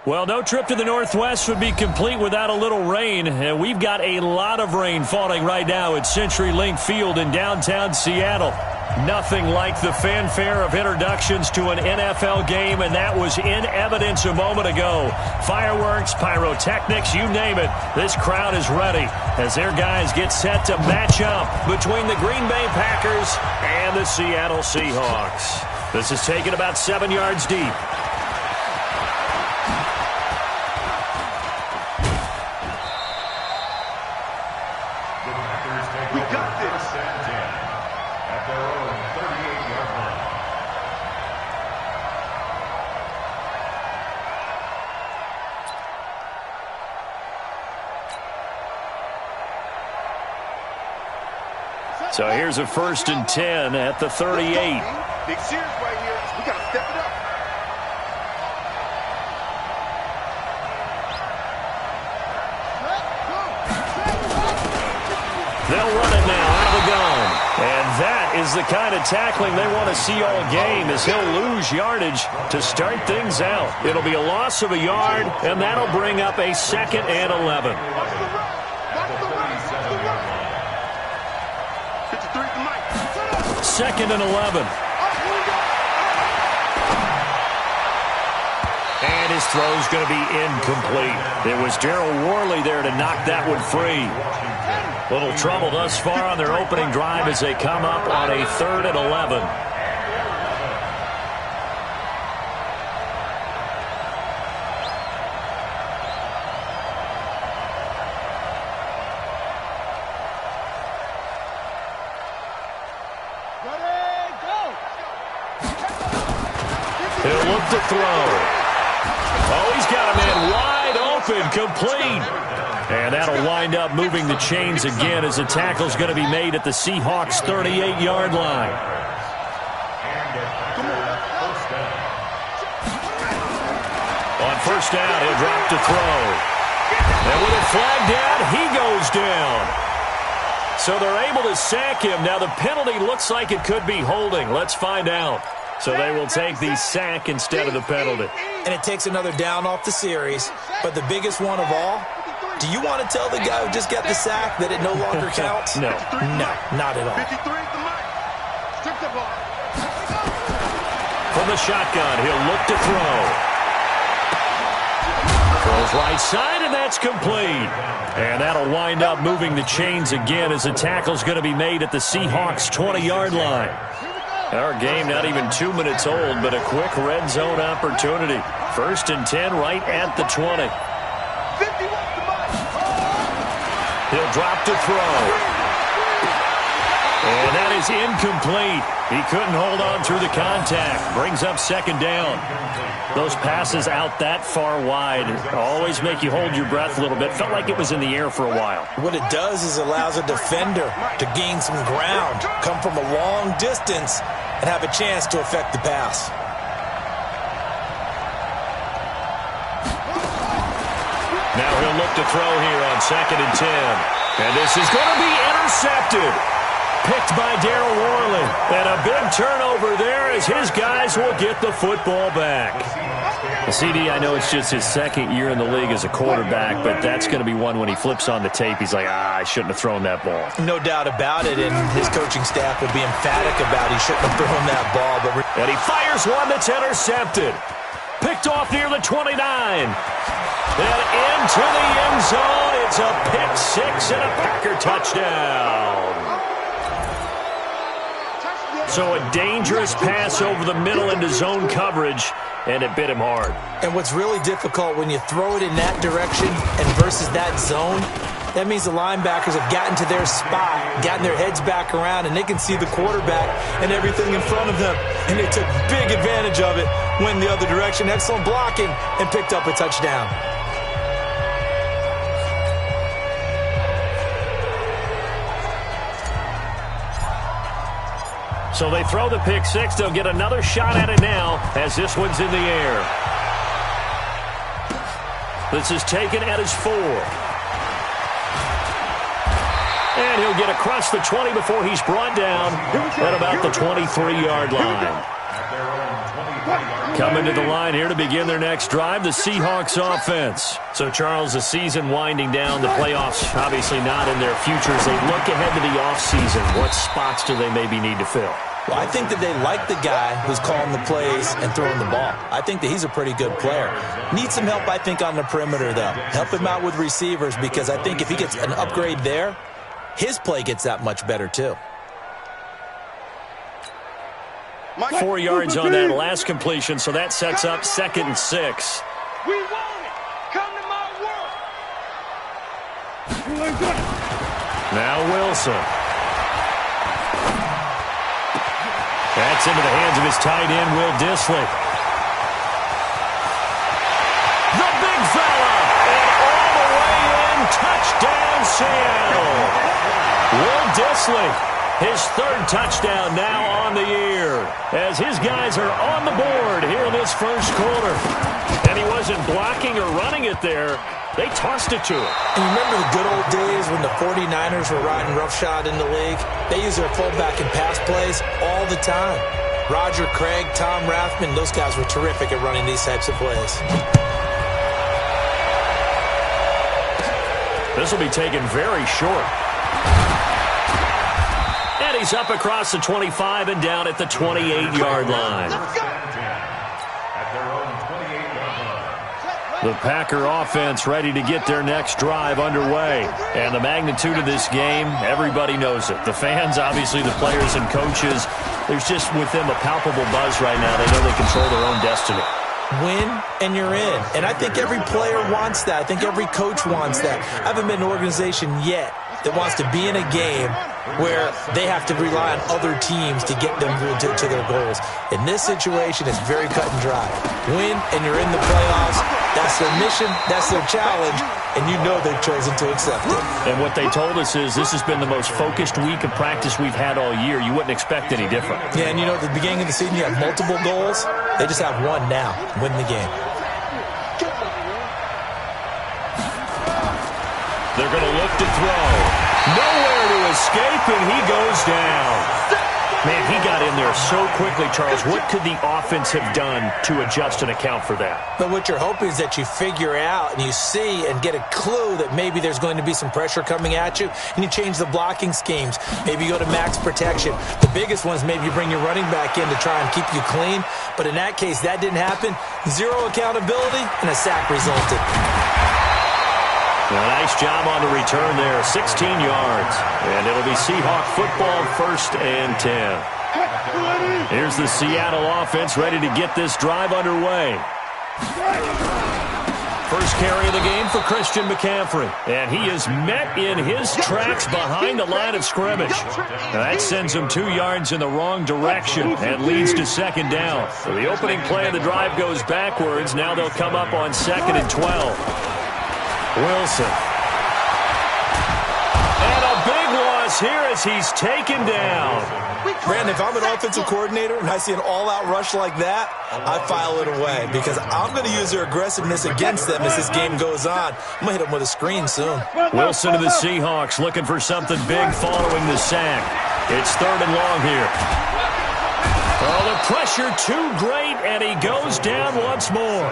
Well, no trip to the Northwest would be complete without a little rain. And we've got a lot of rain falling right now at CenturyLink Field in downtown Seattle. Nothing like the fanfare of introductions to an NFL game, and that was in evidence a moment ago. Fireworks, pyrotechnics, you name it. This crowd is ready as their guys get set to match up between the Green Bay Packers and the Seattle Seahawks. This is taken about 7 yards deep. So here's a 1st and 10 at the 38. Big series right here. We got to step it up. They'll run it now out of the gun. And that is the kind of tackling they want to see all game, as he'll lose yardage to start things out. It'll be a loss of a yard, and that'll bring up a 2nd and 11. Second and 11. And his throw's going to be incomplete. It was Daryl Worley there to knock that one free. Little trouble thus far on their opening drive as they come up on a 3rd and 11. He'll look to throw. Oh, he's got a man wide open, complete. And that'll wind up moving the chains again as the tackle's going to be made at the Seahawks' 38-yard line. On 1st down, he'll drop to throw. And with it flagged down, he goes down. So they're able to sack him. Now the penalty looks like it could be holding. Let's find out. So they will take the sack instead of the penalty. And it takes another down off the series. But the biggest one of all, do you want to tell the guy who just got the sack that it no longer counts? No. No, not at all. From the shotgun, he'll look to throw. Throws right side, and that's complete. And that'll wind up moving the chains again as the tackle's going to be made at the Seahawks' 20-yard line. Our game not even 2 minutes old, but a quick red zone opportunity. 1st and 10 right at the 20. He'll drop to throw. And that is incomplete. He couldn't hold on through the contact. Brings up 2nd down. Those passes out that far wide always make you hold your breath a little bit. Felt like it was in the air for a while. What it does is allows a defender to gain some ground, come from a long distance, and have a chance to affect the pass. Now he'll look to throw here on 2nd and 10. And this is going to be intercepted. Picked by Daryl Worley. And a big turnover there as his guys will get the football back. CD, I know it's just his 2nd year in the league as a quarterback, but that's going to be one when he flips on the tape, he's like, I shouldn't have thrown that ball. No doubt about it, and his coaching staff will be emphatic about he shouldn't have thrown that ball. And he fires one that's intercepted. Picked off near the 29. And into the end zone. It's a pick 6 and a Packer touchdown. So a dangerous pass over the middle into zone coverage, and it bit him hard. And what's really difficult when you throw it in that direction and versus that zone, that means the linebackers have gotten to their spot, gotten their heads back around, and they can see the quarterback and everything in front of them. And they took big advantage of it, went the other direction, excellent blocking, and picked up a touchdown. So they throw the pick 6. They'll get another shot at it now as this one's in the air. This is taken at his 4. And he'll get across the 20 before he's brought down at about the 23-yard line. Coming to the line here to begin their next drive, the Seahawks offense. So, Charles, the season winding down, the playoffs obviously not in their future. As they look ahead to the offseason, what spots do they maybe need to fill? Well, I think that they like the guy who's calling the plays and throwing the ball. I think that he's a pretty good player. Needs some help, I think, on the perimeter, though. Help him out with receivers, because I think if he gets an upgrade there, his play gets that much better, too. 4 yards on that last completion, so that sets up 2nd and 6. We want it. Come to my world. Now Wilson. That's into the hands of his tight end, Will Dissly. The big fella, and all the way in, touchdown Seattle. Will Dissly, his 3rd touchdown now on the year, as his guys are on the board here in this first quarter. And he wasn't blocking or running it there. They tossed it to him. And you remember the good old days when the 49ers were riding roughshod in the league? They used their fullback and pass plays all the time. Roger Craig, Tom Rathman, those guys were terrific at running these types of plays. This will be taken very short. And he's up across the 25 and down at the 28-yard line. The Packer offense ready to get their next drive underway. And the magnitude of this game, everybody knows it. The fans, obviously the players and coaches, there's just with them a palpable buzz right now. They know they control their own destiny. Win, and you're in. And I think every player wants that. I think every coach wants that. I haven't been in an organization yet that wants to be in a game where they have to rely on other teams to get them to their goals. In this situation, it's very cut and dry. Win, and you're in the playoffs. That's their mission. That's their challenge. And you know they've chosen to accept it. And what they told us is this has been the most focused week of practice we've had all year. You wouldn't expect any different. Yeah, and you know, at the beginning of the season, you have multiple goals. They just have one now. Win the game. They're going to look to throw. Nowhere to escape, and he goes down. Man, he got in there so quickly, Charles. What could the offense have done to adjust and account for that? But what you're hoping is that you figure out and you see and get a clue that maybe there's going to be some pressure coming at you, and you change the blocking schemes. Maybe you go to max protection. The biggest one is maybe you bring your running back in to try and keep you clean. But in that case, that didn't happen. Zero accountability, and a sack resulted. Well, nice job on the return there, 16 yards. And it'll be Seahawk football, 1st and 10. Here's the Seattle offense ready to get this drive underway. First carry of the game for Christian McCaffrey. And he is met in his tracks behind the line of scrimmage. Now that sends him 2 yards in the wrong direction and leads to 2nd down. So the opening play of the drive goes backwards. Now they'll come up on 2nd and 12. Wilson. And a big loss here as he's taken down. Brandon, if I'm an offensive coordinator and I see an all-out rush like that, I file it away because I'm going to use their aggressiveness against them as this game goes on. I'm going to hit them with a screen soon. Wilson to the Seahawks looking for something big following the sack. It's 3rd and long here. Oh, the pressure too great, and he goes down once more.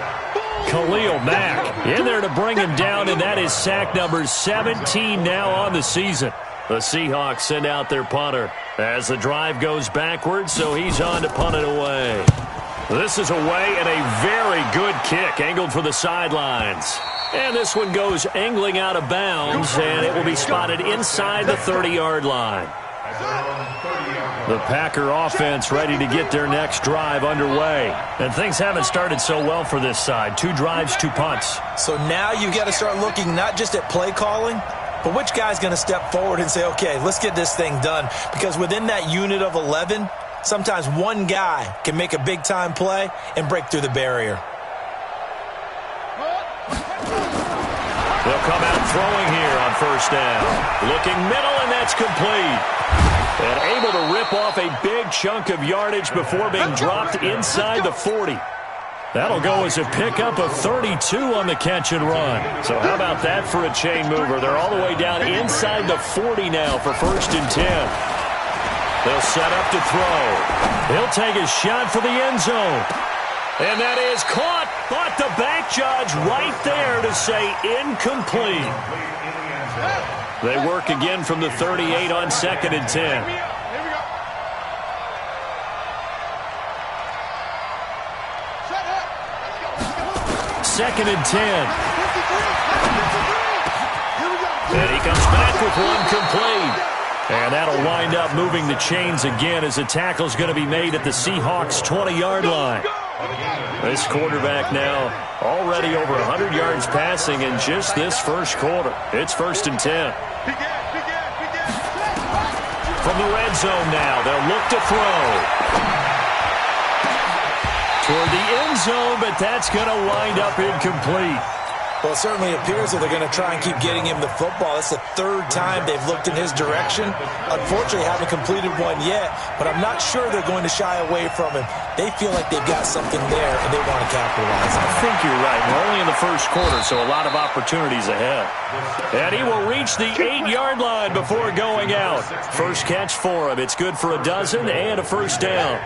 Khalil Mack in there to bring him down, and that is sack number 17 now on the season. The Seahawks send out their punter as the drive goes backwards, so he's on to punt it away. This is away, and a very good kick angled for the sidelines. And this one goes angling out of bounds, and it will be spotted inside the 30-yard line. The Packer offense ready to get their next drive underway. And things haven't started so well for this side. 2 drives, 2 punts. So now you've got to start looking not just at play calling, but which guy's going to step forward and say, okay, let's get this thing done. Because within that unit of 11, sometimes one guy can make a big-time play and break through the barrier. They'll come out throwing here on 1st down. Looking middle, and that's complete. And able to rip off a big chunk of yardage before being dropped inside the 40. That'll go as a pickup of 32 on the catch and run. So how about that for a chain mover? They're all the way down inside the 40 now for 1st and 10. They'll set up to throw. He'll take a shot for the end zone. And that is caught, but the back judge right there to say incomplete. They work again from the 38 on 2nd and 10. Second and 10. And he comes back with one complete. And that'll wind up moving the chains again as the tackle's going to be made at the Seahawks' 20-yard line. This quarterback now already over 100 yards passing in just this first quarter. It's 1st and 10. From the red zone now, they'll look to throw. Toward the end zone, but that's going to wind up incomplete. Well, it certainly appears that they're going to try and keep getting him the football. It's the 3rd time they've looked in his direction. Unfortunately, haven't completed one yet, but I'm not sure they're going to shy away from him. They feel like they've got something there, and they want to capitalize on it. I think you're right. We're only in the first quarter, so a lot of opportunities ahead. And he will reach the 8-yard line before going out. First catch for him. It's good for a dozen and a first down.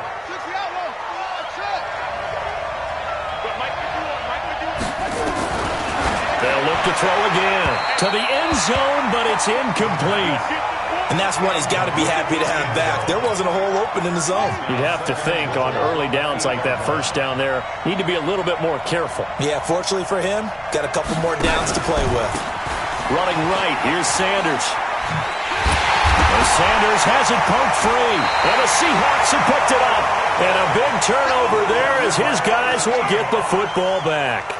They'll look to throw again to the end zone, but it's incomplete. And that's one he's got to be happy to have back. There wasn't a hole open in the zone. You'd have to think on early downs like that first down there, need to be a little bit more careful. Yeah, fortunately for him, got a couple more downs to play with. Running right, here's Sanders. And Sanders has it poked free. And the Seahawks have picked it up. And a big turnover there as his guys will get the football back.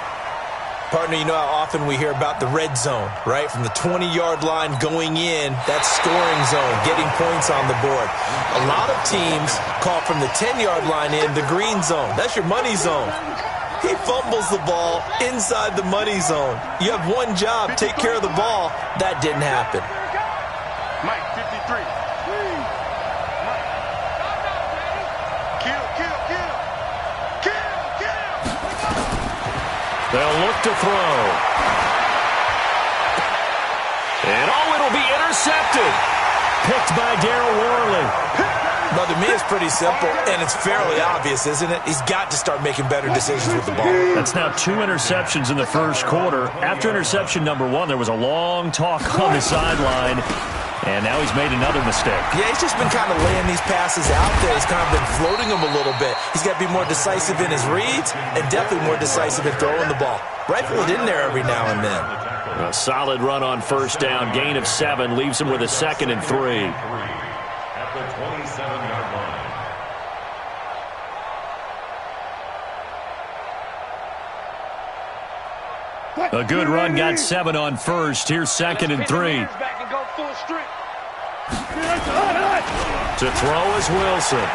Partner, you know how often we hear about the red zone, right? From the 20-yard line going in, that's scoring zone, getting points on the board. A lot of teams call from the 10-yard line in the green zone. That's your money zone. He fumbles the ball inside the money zone. You have one job, take care of the ball. That didn't happen. Mike, 53. They'll look to throw. And it'll be intercepted. Picked by Darryl Worley. Well, to me, it's pretty simple, and it's fairly obvious, isn't it? He's got to start making better decisions with the ball. That's now 2 interceptions in the first quarter. After interception number 1, there was a long talk on the sideline. And now he's made another mistake. Yeah, he's just been kind of laying these passes out there. He's kind of been floating them a little bit. He's got to be more decisive in his reads and definitely more decisive in throwing the ball. Rifle it in there every now and then. A solid run on first down. Gain of 7 leaves him with a 2nd and 3. At the 27-yard line. A good run, got 7 on first. Here's 2nd and 3. To throw is Wilson.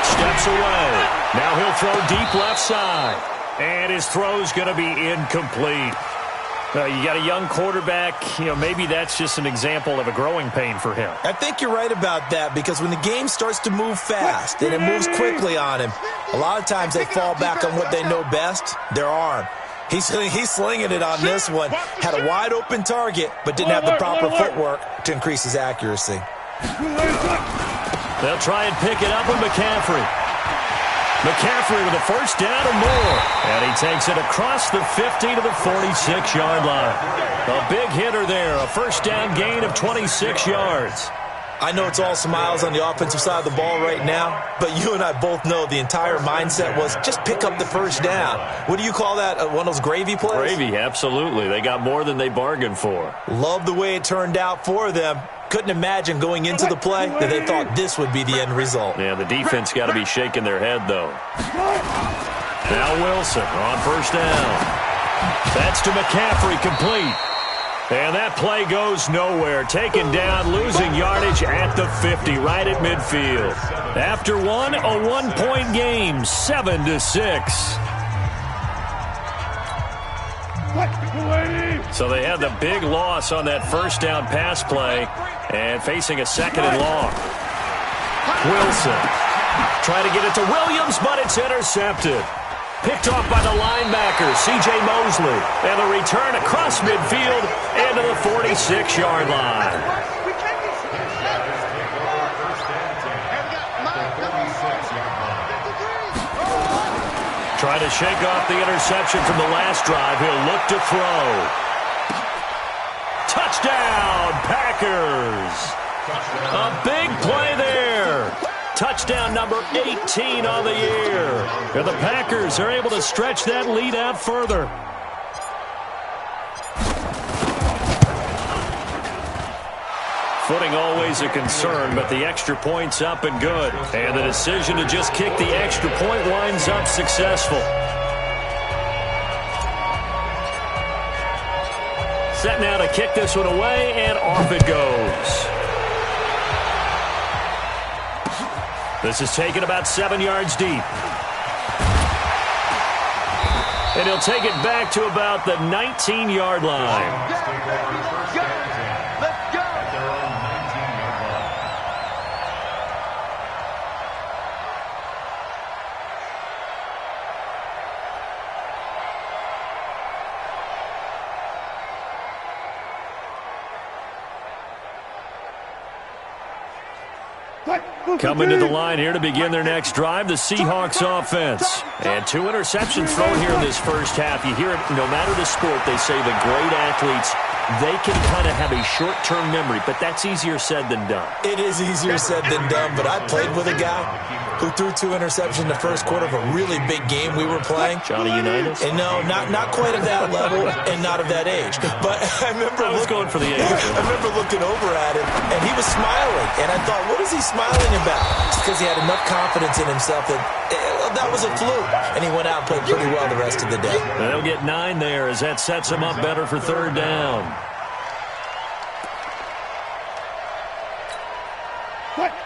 Steps away. Now he'll throw deep left side. And his throw's going to be incomplete. You got a young quarterback. Maybe that's just an example of a growing pain for him. I think you're right about that, because when the game starts to move fast and it moves quickly on him, a lot of times they fall back on what they know best, their arm. He's slinging it on this one. Had a wide-open target, but didn't have the proper footwork to increase his accuracy. They'll try and pick it up with McCaffrey. McCaffrey with a first down and more. And he takes it across the 50 to the 46-yard line. A big hitter there. A first down gain of 26 yards. I know it's all smiles on the offensive side of the ball right now, but you and I both know the entire mindset was just pick up the first down. What do you call that? One of those gravy plays? Gravy, absolutely. They got more than they bargained for. Love the way it turned out for them. Couldn't imagine going into the play that they thought this would be the end result. Yeah, the defense got to be shaking their head, though. Now Wilson on first down. That's to McCaffrey, complete. And that play goes nowhere. Taken down, losing yardage at the 50, right at midfield. After one, a 1-point game, 7-6. So they had the big loss on that first down pass play and facing a 2nd and long. Wilson trying to get it to Williams, but it's intercepted. Picked off by the linebacker, C.J. Mosley. And the return across midfield and to the 46-yard line. Trying to shake off the interception from the last drive. He'll look to throw. Touchdown, Packers. A big play there. Touchdown number 18 on the year. And the Packers are able to stretch that lead out further. Footing always a concern, but the extra point's up and good. And the decision to just kick the extra point winds up successful. Set now to kick this one away, and off it goes. This is taken about 7 yards deep. And he'll take it back to about the 19-yard line. Coming to the line here to begin their next drive, the Seahawks offense. And 2 interceptions thrown here in this first half. You hear it, no matter the sport, they say the great athletes, they can kind of have a short-term memory, but that's easier said than done. It is easier said than done, but I played with a guy who threw 2 interceptions in the first quarter of a really big game we were playing. Johnny Unitas? And no, not quite of that level and not of that age. But I remember going for the age. I remember looking over at him, and he was smiling. And I thought, what is he smiling about? It's because he had enough confidence in himself that that was a fluke. And he went out and played pretty well the rest of the day. They'll get 9 there as that sets him up better for third down.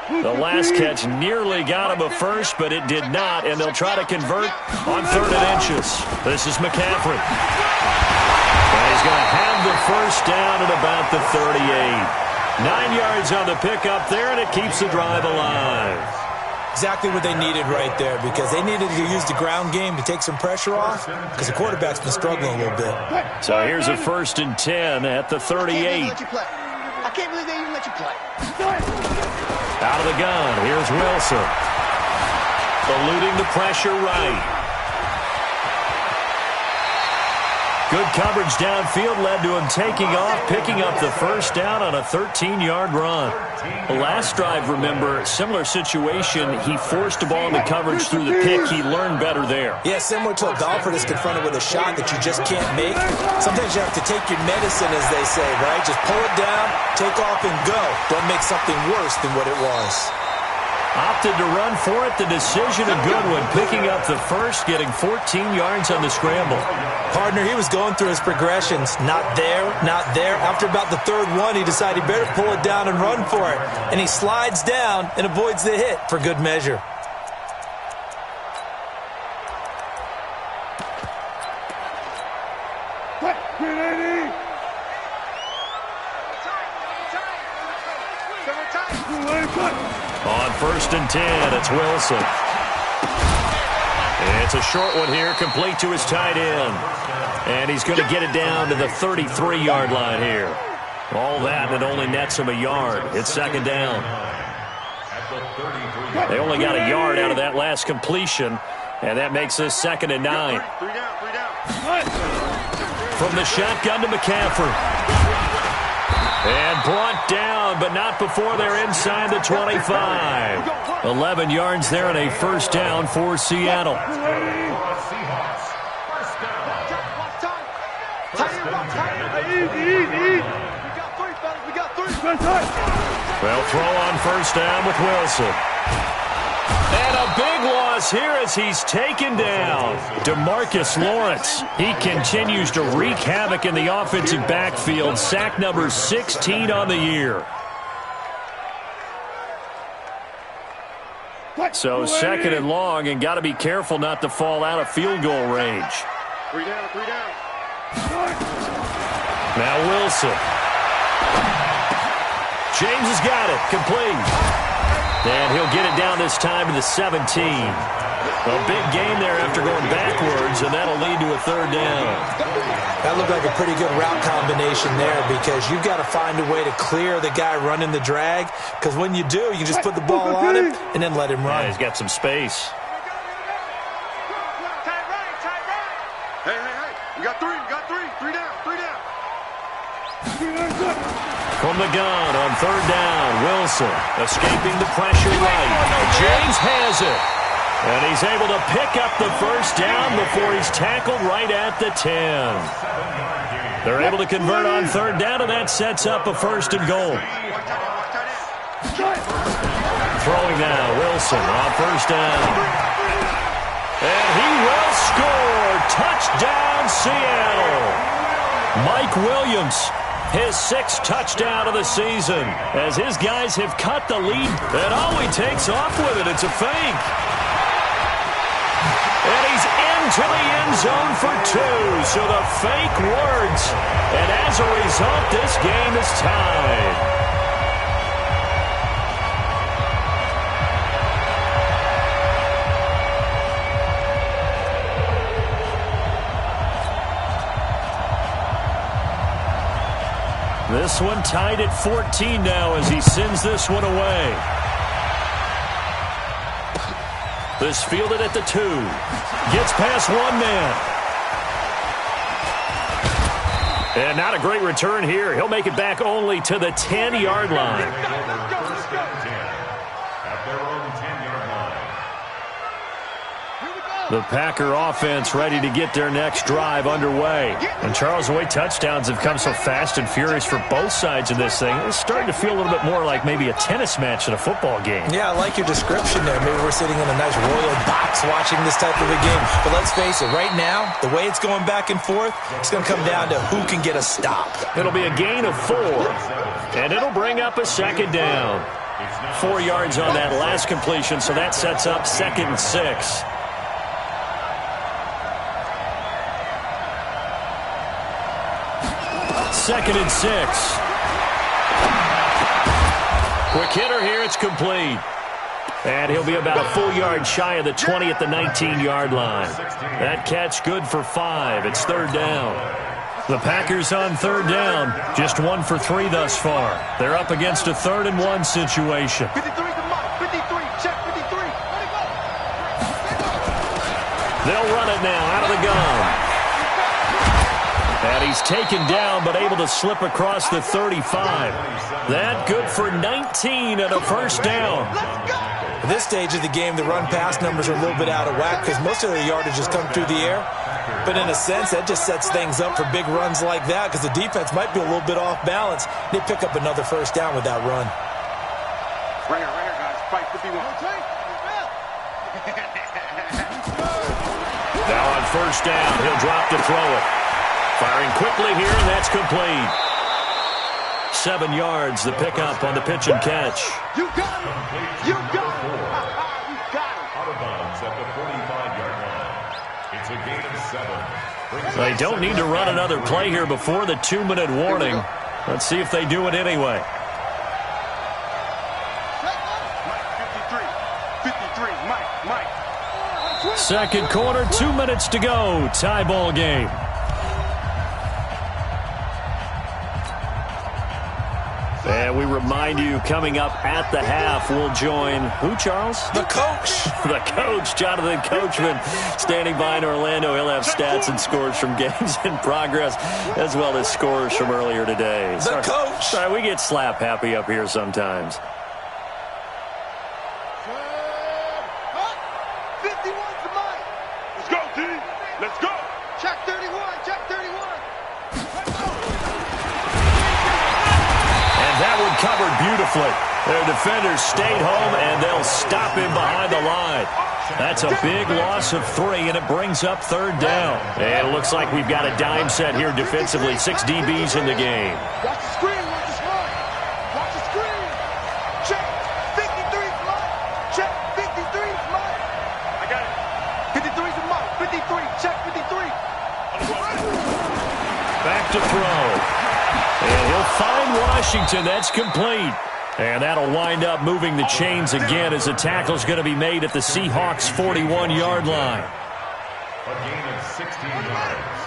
The last catch nearly got him a first, but it did not, and they'll try to convert on 3rd and inches. This is McCaffrey. And he's going to have the first down at about the 38. 9 yards on the pickup there, and it keeps the drive alive. Exactly what they needed right there, because they needed to use the ground game to take some pressure off, because the quarterback's been struggling a little bit. So here's a 1st and 10 at the 38. I can't believe they even let you play. Out of the gun, here's Wilson. Eluding the pressure right. Good coverage downfield led to him taking off, picking up the first down on a 13-yard run. The last drive, remember, similar situation. He forced the ball into coverage through the pick. He learned better there. Yeah, similar to a golfer that's confronted with a shot that you just can't make. Sometimes you have to take your medicine, as they say, right? Just pull it down, take off, and go. Don't make something worse than what it was. Opted to run for it. The decision a good one. Picking up the first, getting 14 yards on the scramble. Partner, he was going through his progressions. Not there, not there. After about the 3rd one, he decided he better pull it down and run for it. And he slides down and avoids the hit for good measure. On 1st and 10, it's Wilson. It's a short one here, complete to his tight end. And he's going to get it down to the 33-yard line here. All that, and it only nets him a yard. It's 2nd down. They only got a yard out of that last completion, and that makes this 2nd and 9. From the shotgun to McCaffrey. And brought down, but not before they're inside the 25. 11 yards there and a first down for Seattle. Well, throw on first down with Wilson. And a big loss here as he's taken down. DeMarcus Lawrence. He continues to wreak havoc in the offensive backfield. Sack number 16 on the year. So 2nd and long, and got to be careful not to fall out of field goal range. 3 down, 3 down. Now Wilson. James has got it. Complete. And he'll get it down this time to the 17. A big gain there after going backwards, and that'll lead to a 3rd down. That looked like a pretty good route combination there, because you've got to find a way to clear the guy running the drag, because when you do, you just put the ball on him and then let him run. Yeah, he's got some space. From the gun on third down, Wilson escaping the pressure right. James has it. And he's able to pick up the first down before he's tackled right at the 10. They're able to convert on third down, and that sets up a first and goal. Throwing now, Wilson on first down. And he will score. Touchdown, Seattle. Mike Williams, his 6th touchdown of the season, as his guys have cut the lead, and he takes off with it. It's a fake. And he's into the end zone for 2, so the fake works. And as a result, this game is tied. This one tied at 14 now as he sends this one away. This fielded at the 2. Gets past one man. And not a great return here. He'll make it back only to the 10-yard line. At their own 10-yard line. The Packer offense ready to get their next drive underway. And Charles, the way touchdowns have come so fast and furious for both sides of this thing, it's starting to feel a little bit more like maybe a tennis match in a football game. Yeah, I like your description there. Maybe we're sitting in a nice royal box watching this type of a game. But let's face it, right now, the way it's going back and forth, it's going to come down to who can get a stop. It'll be a gain of 4, and it'll bring up a second down. 4 yards on that last completion, so that sets up 2nd and 6. Second and 6. Quick hitter here. It's complete. And he'll be about a full yard shy of the 20 at the 19-yard line. That catch good for 5. It's third down. The Packers on third down. Just 1 for 3 thus far. They're up against a 3rd and 1 situation. 53 to Mike. 53. Check 53. Let it go. They'll run it now out of the gun. And he's taken down, but able to slip across the 35. That good for 19 and a first down. At this stage of the game, the run-pass numbers are a little bit out of whack because most of their yardage has come through the air. But in a sense, that just sets things up for big runs like that because the defense might be a little bit off balance. They pick up another first down with that run. Right here, guys. Fight 51. Now on first down, he'll drop to throw it. Firing quickly here, and that's complete. 7 yards, the pickup on the pitch and catch. You got it. You got it. You got it. Out of bounds at the 45-yard line. It's a gain of 7. They don't need to run another play here before the 2-minute warning. Let's see if they do it anyway. 53. Mike. Second quarter, 2 minutes to go. Tie ball game. And we remind you, coming up at the half, we'll join who, Charles? The coach. The coach, Jonathan Coachman, standing by in Orlando. He'll have stats and scores from games in progress, as well as scores from earlier today. The coach. Sorry, we get slap happy up here sometimes. 51 to Mike. Let's go, D. Let's go. Check 31. Check 31. That one covered beautifully. Their defenders stayed home, and they'll stop him behind the line. That's a big loss of 3, and it brings up third down. And it looks like we've got a dime set here defensively. 6 DBs in the game. Watch the screen. Watch the screen. Watch the screen. Check 53 to Mike. Check 53 to Mike. I got it. 53 to Mike. 53. Check 53. Back to throw. And he'll find Washington. That's complete. And that'll wind up moving the chains again as the tackle's going to be made at the Seahawks' 41-yard line. A gain of 16 yards.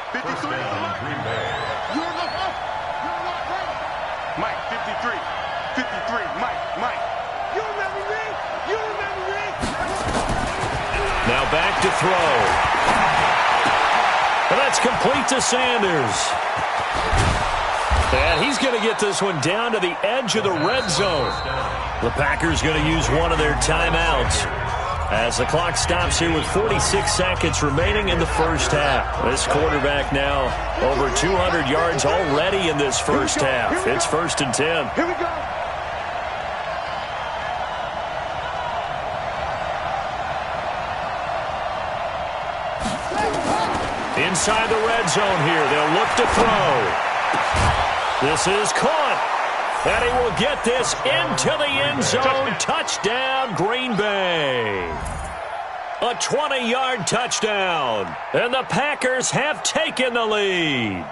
53 First to down, Mike. Green Bay. You're not up. You're not ready. Mike, 53. 53. Mike. You remember me? You remember me? Now back to throw. And that's complete to Sanders. And he's going to get this one down to the edge of the red zone. The Packers going to use one of their timeouts as the clock stops here with 46 seconds remaining in the first half. This quarterback now over 200 yards already in this first half. It's 1st and 10. Here we go. Inside the red zone here, they'll look to throw. This is caught, and he will get this into the end zone. Touchdown, Green Bay. A 20-yard touchdown, and the Packers have taken the lead.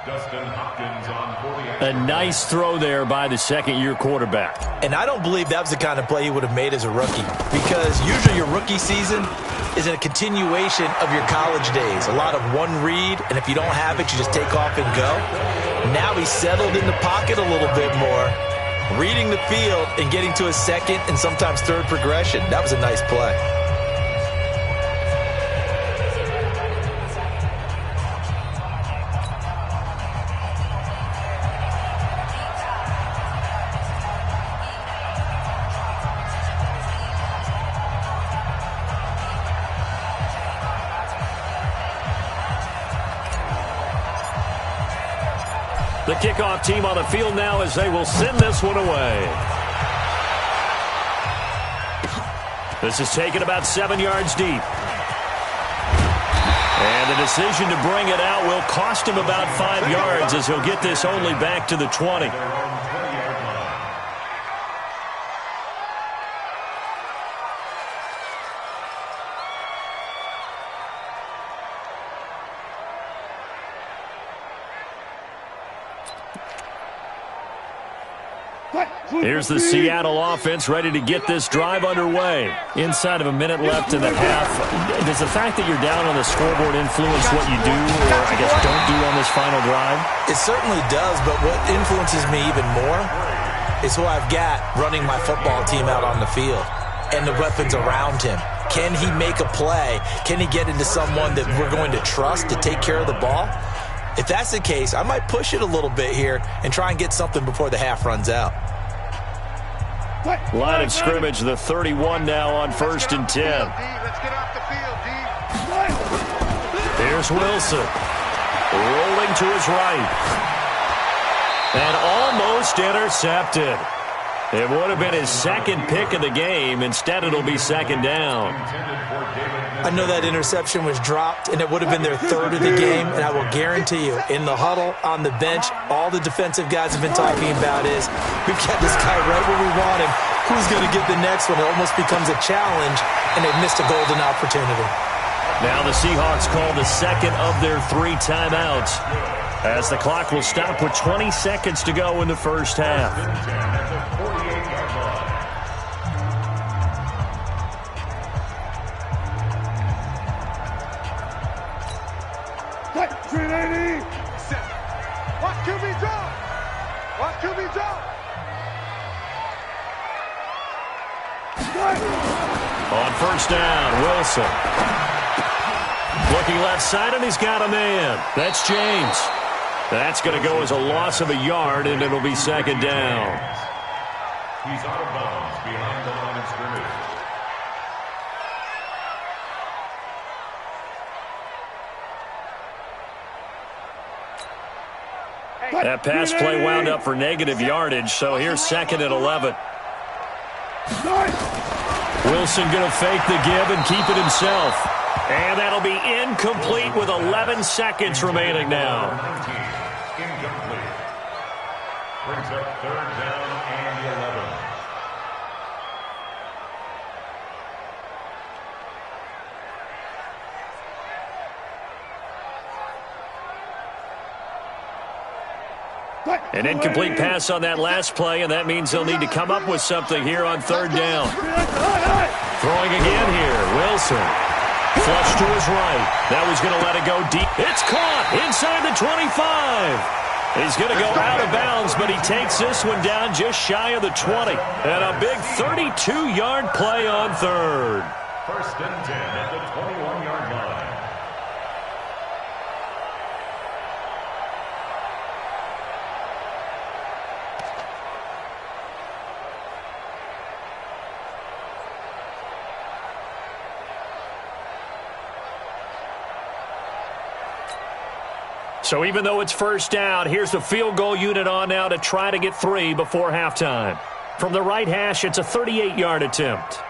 Dustin Hopkins on 40. A nice throw there by the second-year quarterback. And I don't believe that was the kind of play he would have made as a rookie, because usually your rookie season is a continuation of your college days. A lot of one read, and if you don't have it, you just take off and go. Now he's settled in the pocket a little bit more, reading the field and getting to a second and sometimes third progression. That was a nice play. The kickoff team on the field now as they will send this one away. This is taken about 7 yards deep. And the decision to bring it out will cost him about 5 yards as he'll get this only back to the 20. Here's the Seattle offense ready to get this drive underway. Inside of a minute left in the half. Does the fact that you're down on the scoreboard influence what you do or, I guess, don't do on this final drive? It certainly does, but what influences me even more is who I've got running my football team out on the field and the weapons around him. Can he make a play? Can he get into someone that we're going to trust to take care of the ball? If that's the case, I might push it a little bit here and try and get something before the half runs out. Line of scrimmage, the 31 now on 1st and 10. Let's get off the field, D. Here's Wilson. Rolling to his right. And almost intercepted. It would have been his second pick of the game. Instead, it'll be second down. I know that interception was dropped, and it would have been their third of the game, and I will guarantee you, in the huddle, on the bench, all the defensive guys have been talking about is, we've got this guy right where we want him. Who's going to get the next one? It almost becomes a challenge, and they've missed a golden opportunity. Now the Seahawks call the second of their 3 timeouts as the clock will stop with 20 seconds to go in the first half. Watch QB drop. Watch QB drop. On 1st down, Wilson. Looking left side, and he's got a man. That's James. That's going to go as a loss of a yard, and it'll be second down. He's out of bounds behind the line of scrimmage. That pass play wound up for negative yardage, so here's 2nd and 11. Wilson going to fake the give and keep it himself. And that'll be incomplete with 11 seconds remaining now. Incomplete. Brings up 3rd down and 11. An incomplete pass on that last play, and that means they'll need to come up with something here on 3rd down. Throwing again here, Wilson. Flush to his right. That was going to let it go deep. It's caught inside the 25. He's going to go out of bounds, but he takes this one down just shy of the 20. And a big 32-yard play on 3rd. 1st and 10 at the 21-yard line. So even though it's first down, here's the field goal unit on now to try to get 3 before halftime. From the right hash, it's a 38-yard attempt.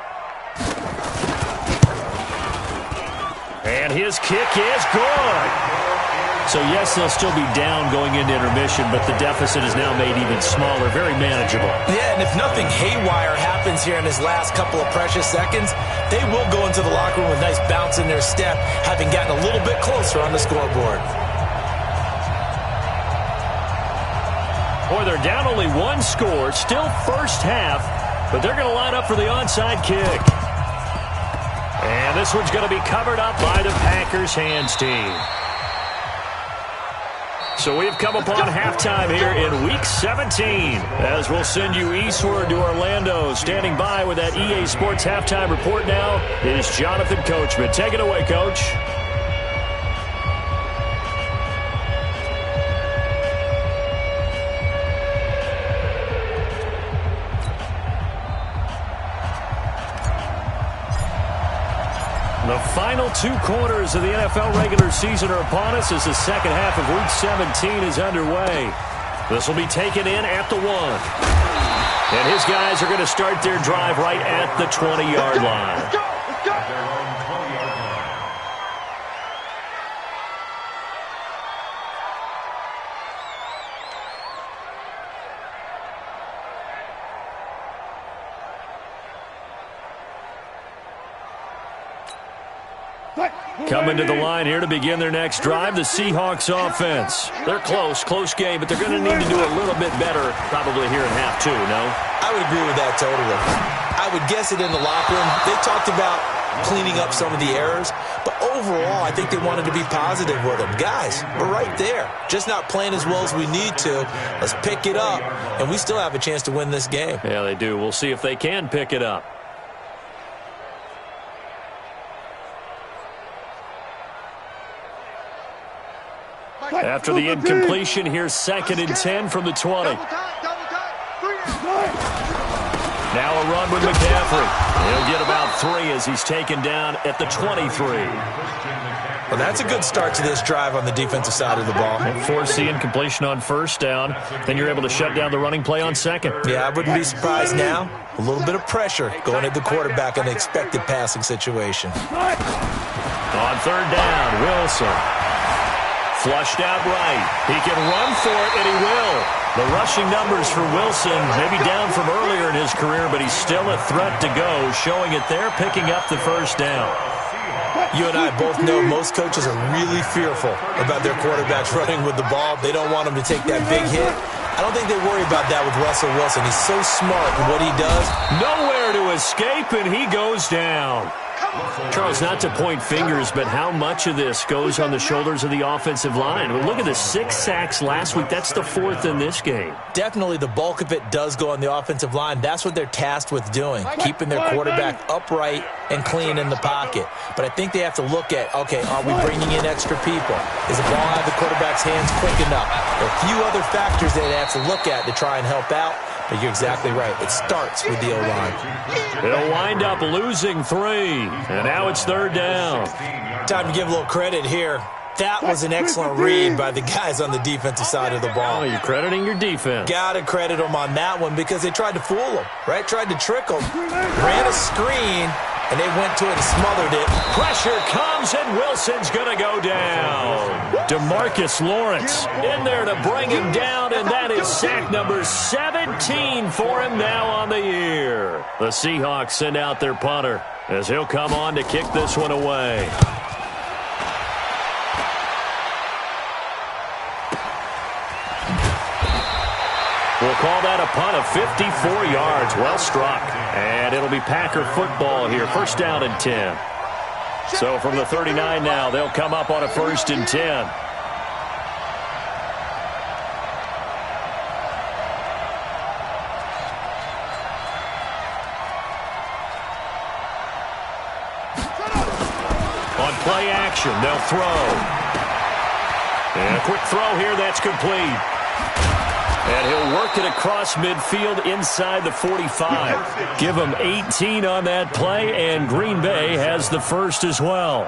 And his kick is good. So, yes, they'll still be down going into intermission, but the deficit is now made even smaller, very manageable. Yeah, and if nothing haywire happens here in his last couple of precious seconds, they will go into the locker room with a nice bounce in their step, having gotten a little bit closer on the scoreboard. Boy, they're down only 1 score, still first half, but they're going to line up for the onside kick. And this one's going to be covered up by the Packers hands team. So we've come upon halftime here in Week 17 as we'll send you eastward to Orlando. Standing by with that EA Sports halftime report now is Jonathan Coachman. Take it away, Coach. The final 2 quarters of the NFL regular season are upon us as the second half of Week 17 is underway. This will be taken in at the 1. And his guys are going to start their drive right at the 20-yard line. Let's go! Let's go! Coming to the line here to begin their next drive, the Seahawks offense. They're close game, but they're going to need to do a little bit better probably here in half 2, no? I would agree with that totally. I would guess it in the locker room. They talked about cleaning up some of the errors, but overall, I think they wanted to be positive with them. Guys, we're right there. Just not playing as well as we need to. Let's pick it up, and we still have a chance to win this game. Yeah, they do. We'll see if they can pick it up. After the incompletion, here's 2nd and 10 from the 20. Now a run with McCaffrey. He'll get about 3 as he's taken down at the 23. Well, that's a good start to this drive on the defensive side of the ball. Force the incompletion on first down. Then you're able to shut down the running play on second. Yeah, I wouldn't be surprised now. A little bit of pressure going at the quarterback in an expected passing situation. On third down, Wilson. Flushed out right. He can run for it, and he will. The rushing numbers for Wilson, maybe down from earlier in his career, but he's still a threat to go, showing it there, picking up the first down. You and I both know most coaches are really fearful about their quarterbacks running with the ball. They don't want them to take that big hit. I don't think they worry about that with Russell Wilson. He's so smart in what he does. Nowhere to escape, and he goes down. Charles, not to point fingers, but how much of this goes on the shoulders of the offensive line? Well, look at the 6 sacks last week. That's the 4th in this game. Definitely the bulk of it does go on the offensive line. That's what they're tasked with doing, keeping their quarterback upright and clean in the pocket. But I think they have to look at, okay, are we bringing in extra people? Is the ball out of the quarterback's hands quick enough? There are a few other factors that they have to look at to try and help out. But you're exactly right. It starts with the O-line. They'll wind up losing 3. And now it's third down. Time to give a little credit here. That was an excellent read by the guys on the defensive side of the ball. Oh, you're crediting your defense. Got to credit them on that one because they tried to fool them, right? Tried to trick them. Ran a screen, and they went to it and smothered it. Pressure comes, and Wilson's going to go down. DeMarcus Lawrence in there to bring him down, and that is sack number 17 for him now on the year. The Seahawks send out their punter as he'll come on to kick this one away. We'll call that a punt of 54 yards. Well struck. And it'll be Packer football here. First down and 10. So from the 39 now, they'll come up on a 1st and 10. On play action, they'll throw. And a quick throw here, that's complete. And he'll work it across midfield inside the 45. Give him 18 on that play, and Green Bay has the first as well.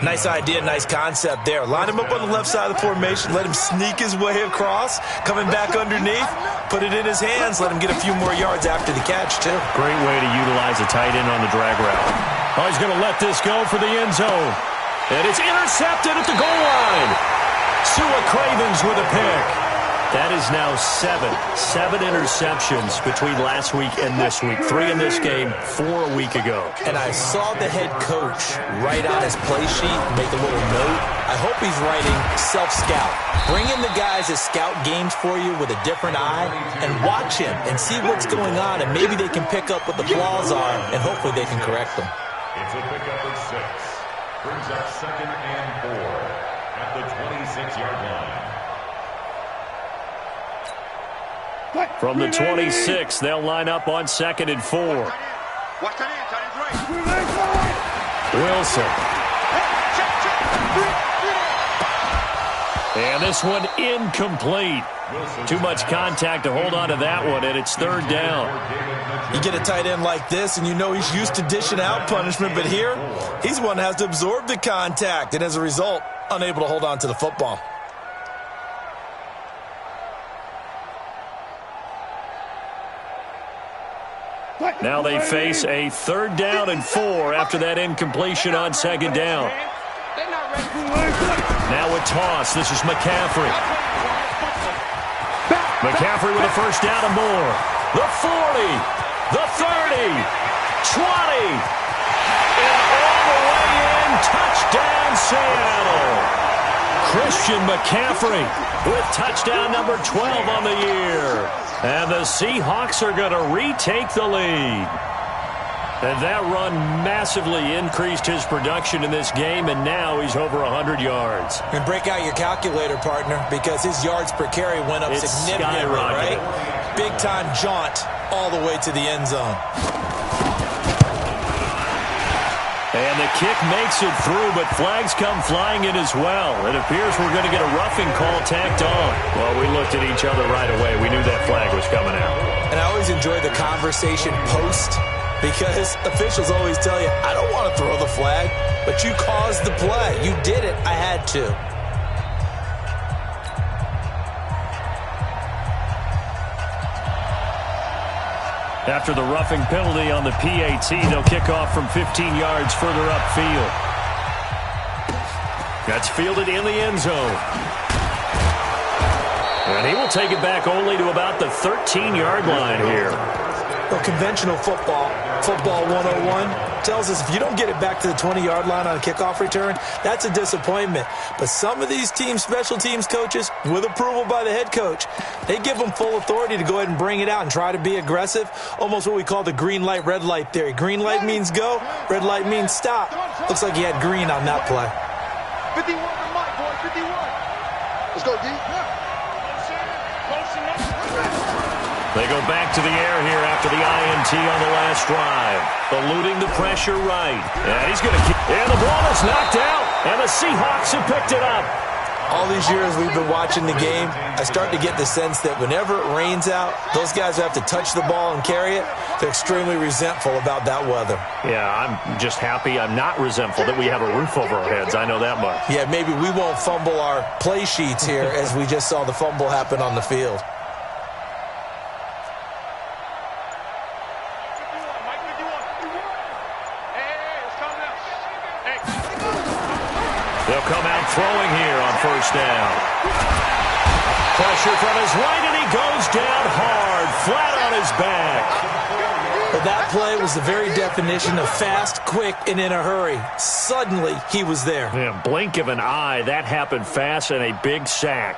Nice idea, nice concept there. Line him up on the left side of the formation, let him sneak his way across, coming back underneath, put it in his hands, let him get a few more yards after the catch, too. Great way to utilize a tight end on the drag route. Oh, he's going to let this go for the end zone. And it's intercepted at the goal line. Sua Cravens with a pick. That is now seven interceptions between last week and this week. 3 in this game, 4 a week ago. And I saw the head coach write on his play sheet, make a little note. I hope he's writing self-scout. Bring in the guys that scout games for you with a different eye and watch him and see what's going on, and maybe they can pick up what the flaws are, and hopefully they can correct them. It's a pickup at 6. Brings up 2nd and 4 at the 26-yard line. From the 26, they'll line up on 2nd and 4. Wilson. And this one incomplete. Too much contact to hold on to that one, and it's 3rd down. You get a tight end like this, and you know he's used to dishing out punishment, but here, he's one that has to absorb the contact, and as a result, unable to hold on to the football. Now they face a 3rd down and 4 after that incompletion on 2nd down. Now a toss. This is McCaffrey. McCaffrey with a 1st down and more. The 40, the 30, 20, and all the way in. Touchdown, Seattle. Christian McCaffrey with touchdown number 12 on the year. And the Seahawks are going to retake the lead. And that run massively increased his production in this game, and now he's over 100 yards. And break out your calculator, partner, because his yards per carry went up significantly, right? Big-time jaunt all the way to the end zone. And the kick makes it through, but flags come flying in as well. It appears we're going to get a roughing call tacked on. Well, we looked at each other right away. We knew that flag was coming out. And I always enjoy the conversation post, because officials always tell you, I don't want to throw the flag, but you caused the play. You did it. I had to. After the roughing penalty on the PAT, they'll kick off from 15 yards further upfield. That's fielded in the end zone. And he will take it back only to about the 13-yard line here. Well, conventional football 101, tells us if you don't get it back to the 20-yard line on a kickoff return, that's a disappointment. But some of these special teams coaches, with approval by the head coach, they give them full authority to go ahead and bring it out and try to be aggressive, almost what we call the green light, red light theory. Green light means go, red light means stop. Looks like he had green on that play. 51 to Mike, boy, 51. Let's go, D. They go back to the air here after the INT on the last drive. Eluding the pressure right. And he's going to keep. And the ball is knocked out. And the Seahawks have picked it up. All these years we've been watching the game, I start to get the sense that whenever it rains out, those guys who have to touch the ball and carry it, they're extremely resentful about that weather. Yeah, I'm just happy I'm not resentful that we have a roof over our heads. I know that much. Yeah, maybe we won't fumble our play sheets here as we just saw the fumble happen on the field. They'll come out throwing here on first down. Pressure from his right, and he goes down hard, flat on his back. But that play was the very definition of fast, quick, and in a hurry. Suddenly, he was there. Yeah, blink of an eye, that happened fast, and a big sack.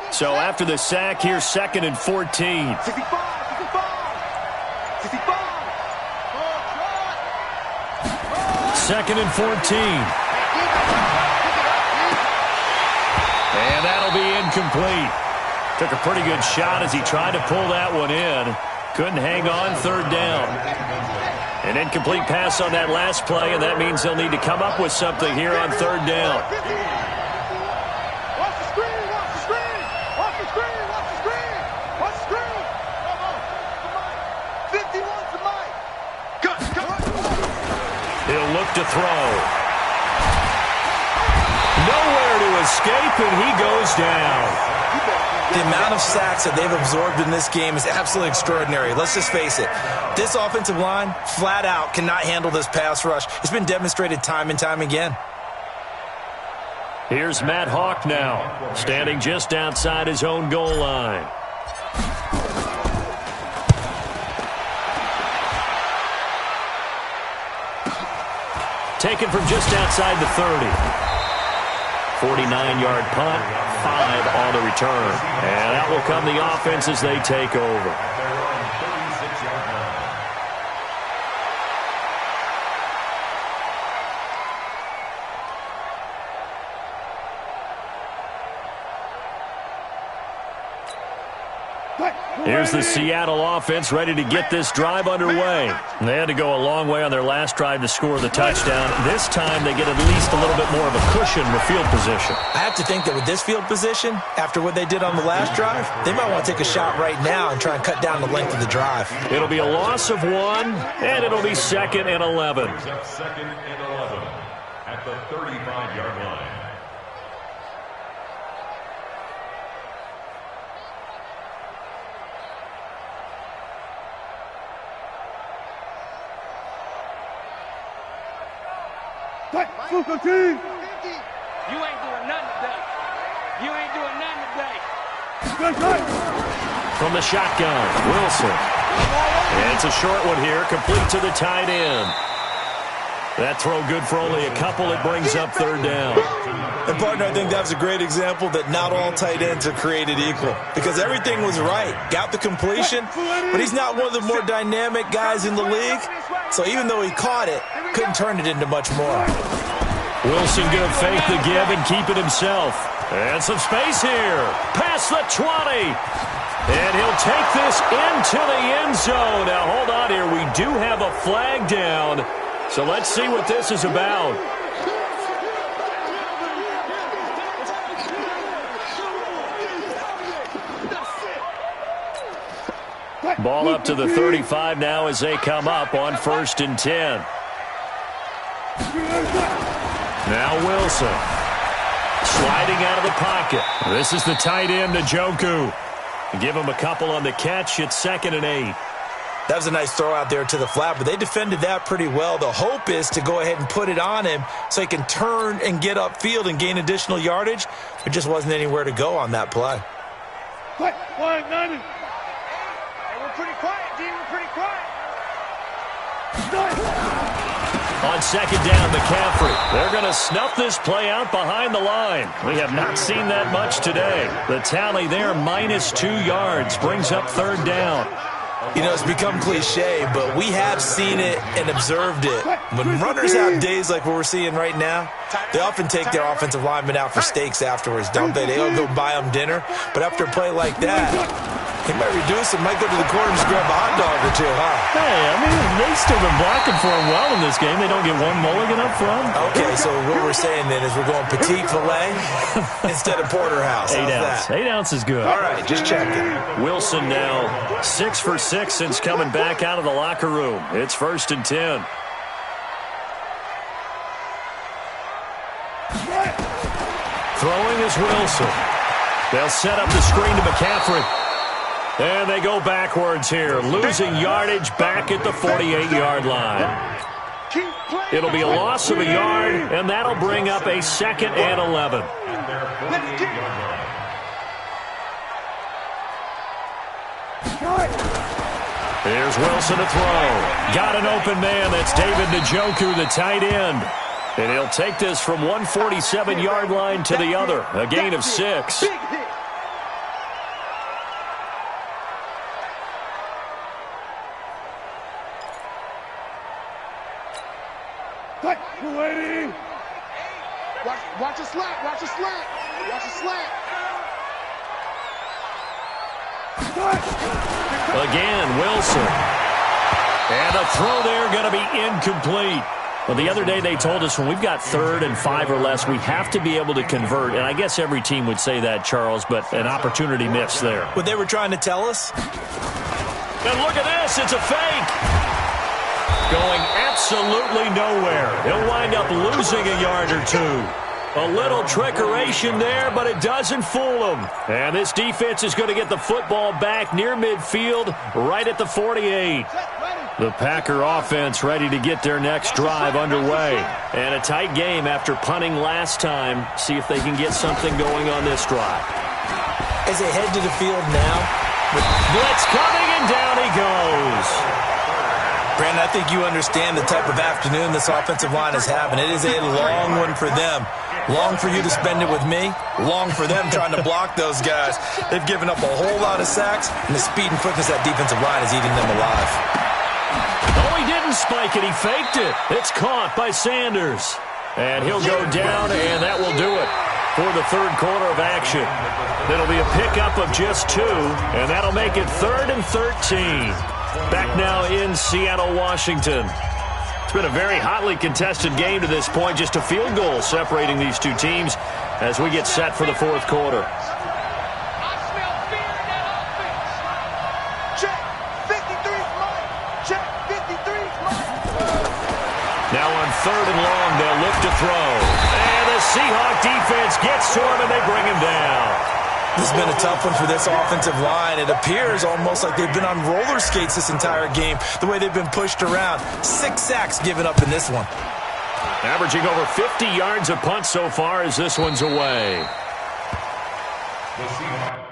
So after the sack, here's 2nd and 14. 65. Second and 14. And that'll be incomplete. Took a pretty good shot as he tried to pull that one in. Couldn't hang on, third down. An incomplete pass on that last play, and that means they'll need to come up with something here on third down. Watch the screen, watch the screen, watch the screen, watch the screen, watch the screen. 51's to Mike. Cut. He'll look to throw. Nowhere to escape, and he goes down. The amount of sacks that they've absorbed in this game is absolutely extraordinary. Let's just face it. This offensive line, flat out, cannot handle this pass rush. It's been demonstrated time and time again. Here's Matt Hawk now, standing just outside his own goal line. Taken from just outside the 30. 49-yard punt, 5 on the return. And out will come the offense as they take over. Here's the Seattle offense ready to get this drive underway. They had to go a long way on their last drive to score the touchdown. This time they get at least a little bit more of a cushion with field position. I have to think that with this field position, after what they did on the last drive, they might want to take a shot right now and try and cut down the length of the drive. It'll be a loss of 1, and it'll be 2nd and 11. Second and 11 at the 35-yard line. Super team. You ain't doing nothing today. You ain't doing nothing today. From the shotgun, Wilson. And it's a short one here, complete to the tight end. That throw good for only a couple. It brings up third down. And, partner, I think that was a great example that not all tight ends are created equal. Because everything was right. Got the completion, but he's not one of the more dynamic guys in the league. So even though he caught it, couldn't turn it into much more. Wilson going to fake the give and keep it himself. And some space here. Past the 20. And he'll take this into the end zone. Now, hold on here. We do have a flag down. So let's see what this is about. Ball up to the 35 now as they come up on 1st and 10. Now Wilson. Sliding out of the pocket. This is the tight end, Njoku. Give him a couple on the catch. It's 2nd and 8. That was a nice throw out there to the flat, but they defended that pretty well. The hope is to go ahead and put it on him so he can turn and get upfield and gain additional yardage. There just wasn't anywhere to go on that play. Quiet, 90. Hey, we're pretty quiet, D. We're pretty quiet. On 2nd down, McCaffrey. They're going to snuff this play out behind the line. We have not seen that much today. The tally there, -2 yards, brings up third down. You know, it's become cliche, but we have seen it and observed it. When runners have days like what we're seeing right now, they often take their offensive linemen out for steaks afterwards, don't they? They all go buy them dinner. But after a play like that, he might reduce it, might go to the corner and just grab a hot dog or two, huh? Hey, I mean, they've still been blocking for him well in this game. They don't get one mulligan up front. Okay, so what we're saying then is we're going petite filet instead of porterhouse. 8 How's ounce. that? 8 ounce is good. All right, just checking. Wilson now 6 for 6 since coming back out of the locker room. It's 1st and 10. Throwing is Wilson. They'll set up the screen to McCaffrey. And they go backwards here, losing yardage back at the 48-yard line. It'll be a loss of a yard, and that'll bring up a 2nd and 11. Here's Wilson to throw. Got an open man. That's David Njoku, the tight end. And he'll take this from 147-yard line to the other, a gain of 6. Waiting. Watch a slant. Watch a slant. Watch a slant. Again, Wilson. And the throw there going to be incomplete. Well, the other day they told us when we've got 3rd and 5 or less, we have to be able to convert. And I guess every team would say that, Charles, but an opportunity missed there. What they were trying to tell us? And look at this. It's a fake. Going absolutely nowhere. He'll wind up losing a yard or 2. A little trickeration there, but it doesn't fool him. And this defense is going to get the football back near midfield, right at the 48. The Packer offense ready to get their next drive underway. And a tight game after punting last time. See if they can get something going on this drive. As they head to the field now. Blitz coming, and down he goes. Brandon, I think you understand the type of afternoon this offensive line is having. It is a long one for them. Long for you to spend it with me. Long for them trying to block those guys. They've given up a whole lot of sacks, and the speed and quickness of that defensive line is eating them alive. Oh, he didn't spike it. He faked it. It's caught by Sanders. And he'll go down, and that will do it for the 3rd quarter of action. It'll be a pickup of just 2, and that'll make it 3rd and 13. Back now in Seattle, Washington. It's been a very hotly contested game to this point. Just a field goal separating these two teams as we get set for the 4th quarter. I smell fear in that offense. Check. 53's mine. Check. 53's mine. Now on 3rd and long, they'll look to throw. And the Seahawk defense gets to him, and they bring him down. This has been a tough one for this offensive line. It appears almost like they've been on roller skates this entire game, the way they've been pushed around. 6 sacks given up in this one. Averaging over 50 yards a punt so far as this one's away. The Seahawks.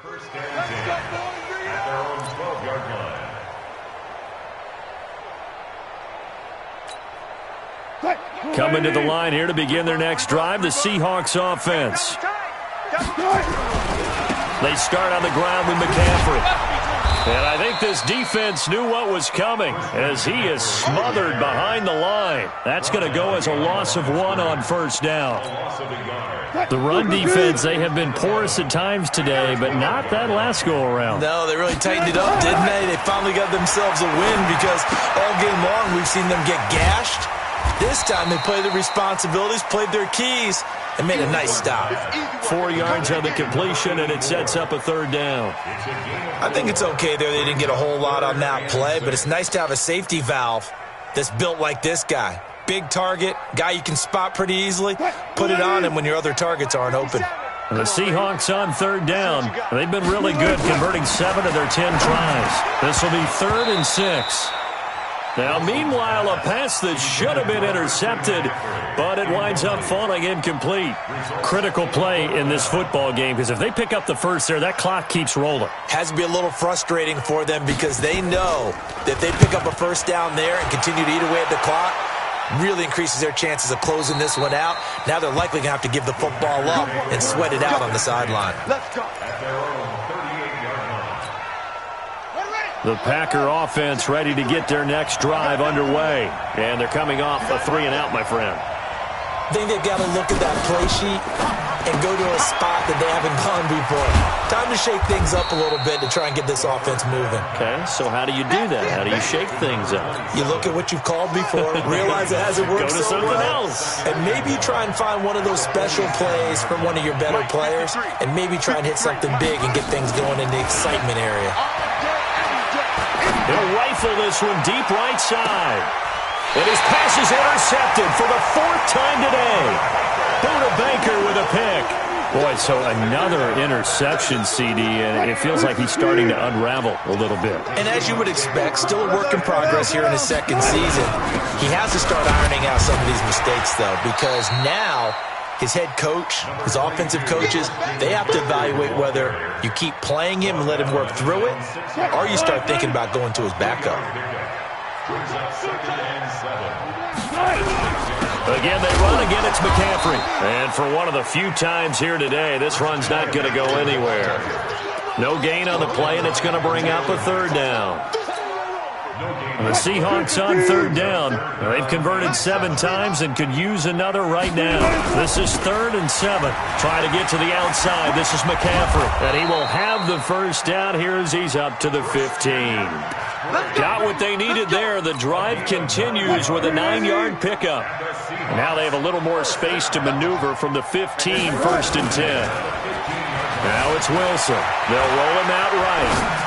First down at their own 12-yard line. Coming to the line here to begin their next drive, the Seahawks offense. They start on the ground with McCaffrey. And I think this defense knew what was coming as he is smothered behind the line. That's going to go as a loss of 1 on 1st down. The run defense, they have been porous at times today, but not that last go-around. No, they really tightened it up, didn't they? They finally got themselves a win because all game long we've seen them get gashed. This time they played their responsibilities, played their keys, and made a nice stop. 4 yards on the completion, and it sets up a 3rd down. I think it's okay there. They didn't get a whole lot on that play, but it's nice to have a safety valve that's built like this guy. Big target, guy you can spot pretty easily. Put it on him when your other targets aren't open. The Seahawks on 3rd down. They've been really good, converting 7 of their 10 tries. This will be 3rd and 6. Now, meanwhile, a pass that should have been intercepted, but it winds up falling incomplete. Critical play in this football game, because if they pick up the first there, that clock keeps rolling. Has to be a little frustrating for them because they know that if they pick up a first down there and continue to eat away at the clock, really increases their chances of closing this one out. Now they're likely going to have to give the football up and sweat it out on the sideline. Let's go. At their own 38-yard line. The Packer offense ready to get their next drive underway. And they're coming off a 3-and-out, my friend. I think they've got to look at that play sheet and go to a spot that they haven't gone before. Time to shake things up a little bit to try and get this offense moving. Okay, so how do you do that? How do you shake things up? You look at what you've called before, realize it hasn't worked Go to so something well, else. and maybe try and find one of those special plays from one of your better players, and maybe try and hit something big and get things going in the excitement area. He'll rifle this one deep right side. And his pass is intercepted for the 4th time today. Buda Baker with a pick. Boy, so another interception, CD, and it feels like he's starting to unravel a little bit. And as you would expect, still a work in progress here in his second season. He has to start ironing out some of these mistakes, though, because now his head coach, his offensive coaches, they have to evaluate whether you keep playing him and let him work through it, or you start thinking about going to his backup. Again, they run again. It's McCaffrey. And for one of the few times here today, this run's not going to go anywhere. No gain on the play, and it's going to bring up a third down. The Seahawks on third down. They've converted 7 times and could use another right now. This is 3rd and 7. Try to get to the outside. This is McCaffrey. And he will have the first down here as he's up to the 15. Got what they needed there. The drive continues with a 9-yard pickup. Now they have a little more space to maneuver from the 15, 1st and 10. Now it's Wilson. They'll roll him out right.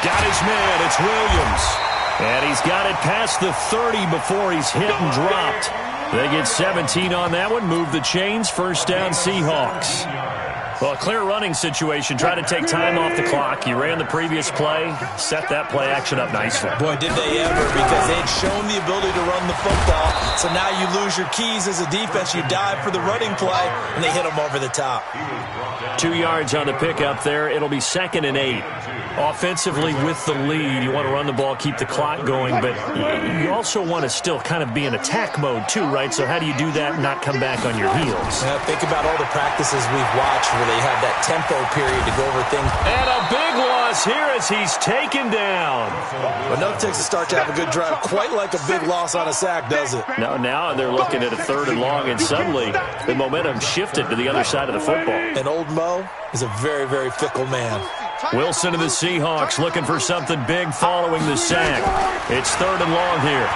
Got his man. It's Williams. And he's got it past the 30 before he's hit and dropped. They get 17 on that one. Move the chains. First down, Seahawks. Well, a clear running situation. Try to take time off the clock. You ran the previous play. Set that play action up nicely. Boy, did they ever, because they had shown the ability to run the football. So now you lose your keys as a defense. You dive for the running play, and they hit them over the top. 2 yards on the pickup there. It'll be 2nd and 8. Offensively with the lead, you want to run the ball, keep the clock going, but you also want to still kind of be in attack mode too, right? So how do you do that and not come back on your heels? Think about all the practices we've watched where they have that tempo period to go over things. And a big loss here as he's taken down. But nothing takes a start to have a good drive quite like a big loss on a sack, does it? No, now they're looking at a 3rd and long, and suddenly the momentum shifted to the other side of the football. And old Mo is a very, very fickle man. Wilson and the Seahawks looking for something big following the sack. It's 3rd and long here.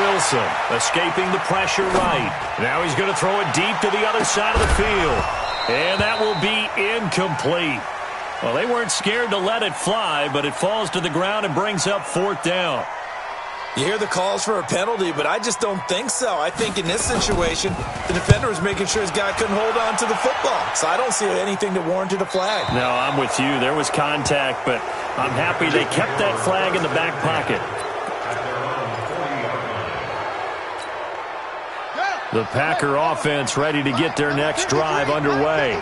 Wilson escaping the pressure right. Now he's going to throw it deep to the other side of the field. And that will be incomplete. Well, they weren't scared to let it fly, but it falls to the ground and brings up 4th down. You hear the calls for a penalty, but I just don't think so. I think in this situation, the defender was making sure his guy couldn't hold on to the football. So I don't see anything that warranted a flag. No, I'm with you. There was contact, but I'm happy they kept that flag in the back pocket. The Packer offense ready to get their next drive underway.